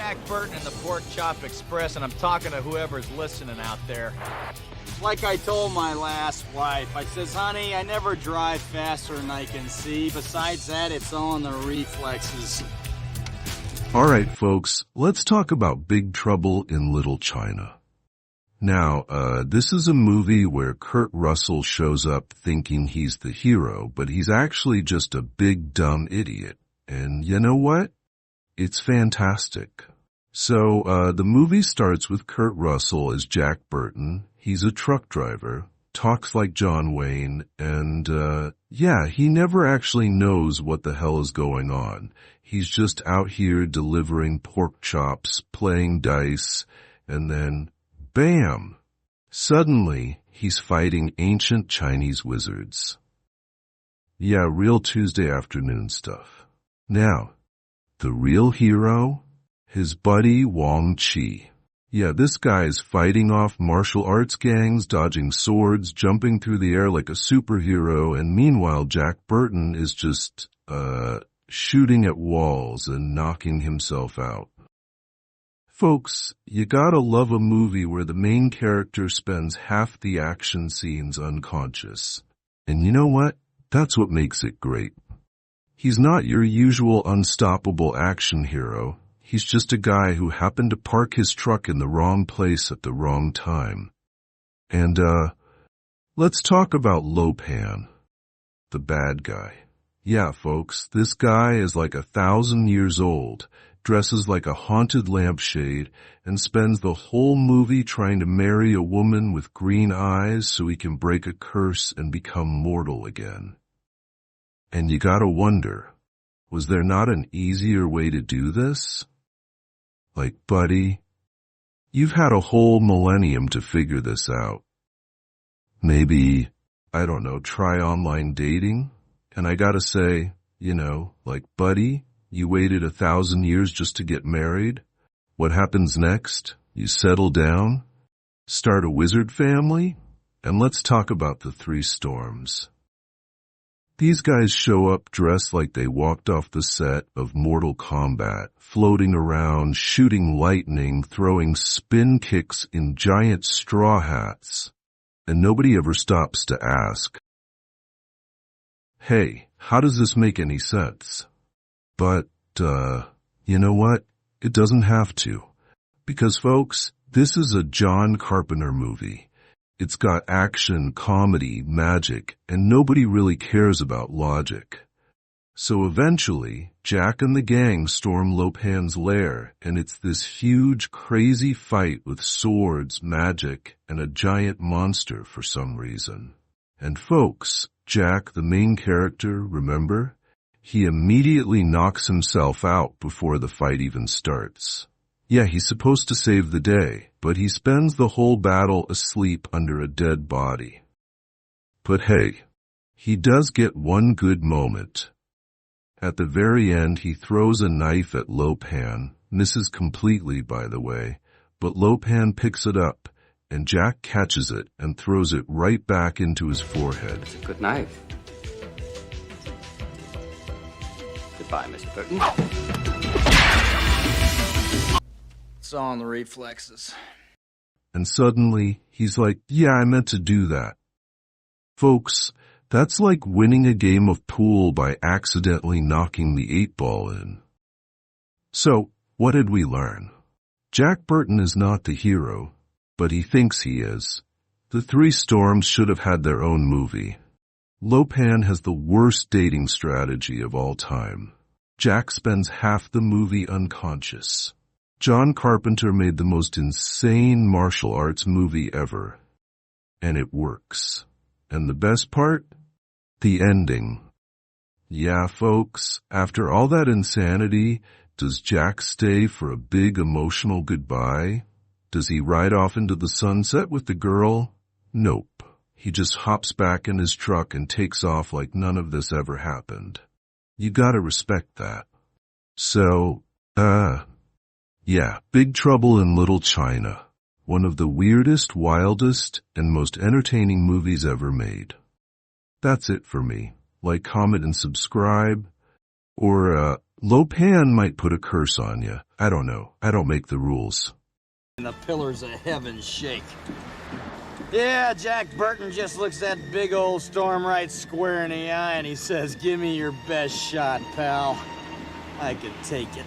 Jack Burton and the Pork Chop Express, and I'm talking to whoever's listening out there. Like I told my last wife, I says, honey, I never drive faster than I can see. Besides that, it's all in the reflexes. All right, folks, let's talk about Big Trouble in Little China. Now, this is a movie where Kurt Russell shows up thinking he's the hero, but he's actually just a big dumb idiot. And you know what? It's fantastic. So, the movie starts with Kurt Russell as Jack Burton. He's a truck driver, talks like John Wayne, and, he never actually knows what the hell is going on. He's just out here delivering pork chops, playing dice, and then, bam! Suddenly, he's fighting ancient Chinese wizards. Yeah, real Tuesday afternoon stuff. Now, the real hero? His buddy Wang Chi. Yeah, this guy's fighting off martial arts gangs, dodging swords, jumping through the air like a superhero, and meanwhile Jack Burton is just, shooting at walls and knocking himself out. Folks, you gotta love a movie where the main character spends half the action scenes unconscious. And you know what? That's what makes it great. He's not your usual unstoppable action hero. He's just a guy who happened to park his truck in the wrong place at the wrong time. And, let's talk about Lo Pan, the bad guy. Yeah, folks, this guy is like 1,000 years old, dresses like a haunted lampshade, and spends the whole movie trying to marry a woman with green eyes so he can break a curse and become mortal again. And you gotta wonder, was there not an easier way to do this? Like, buddy, you've had a whole millennium to figure this out. Maybe, I don't know, try online dating? And I gotta say, like, buddy, you waited 1,000 years just to get married? What happens next? You settle down? Start a wizard family? And let's talk about the three storms. These guys show up dressed like they walked off the set of Mortal Kombat, floating around, shooting lightning, throwing spin kicks in giant straw hats. And nobody ever stops to ask, hey, how does this make any sense? But, you know what? It doesn't have to. Because, folks, this is a John Carpenter movie. It's got action, comedy, magic, and nobody really cares about logic. So eventually, Jack and the gang storm Lo Pan's lair, and it's this huge, crazy fight with swords, magic, and a giant monster for some reason. And folks, Jack, the main character, remember? He immediately knocks himself out before the fight even starts. Yeah, he's supposed to save the day, but he spends the whole battle asleep under a dead body. But hey, he does get one good moment. At the very end, he throws a knife at Lo Pan, misses completely, by the way, but Lo Pan picks it up, and Jack catches it and throws it right back into his forehead. It's a good knife. Goodbye, Mr. Burton. It's all in the reflexes. And suddenly, he's like, yeah, I meant to do that. Folks, that's like winning a game of pool by accidentally knocking the 8-ball in. So, what did we learn? Jack Burton is not the hero, but he thinks he is. The three storms should have had their own movie. Lo Pan has the worst dating strategy of all time. Jack spends half the movie unconscious. John Carpenter made the most insane martial arts movie ever. And it works. And the best part? The ending. Yeah, folks, after all that insanity, does Jack stay for a big emotional goodbye? Does he ride off into the sunset with the girl? Nope. He just hops back in his truck and takes off like none of this ever happened. You gotta respect that. So, yeah, Big Trouble in Little China. One of the weirdest, wildest, and most entertaining movies ever made. That's it for me. Like, comment, and subscribe. Or, Lopan might put a curse on you. I don't know. I don't make the rules. And the pillars of heaven shake. Yeah, Jack Burton just looks that big old storm right square in the eye and he says, "Give me your best shot, pal. I can take it."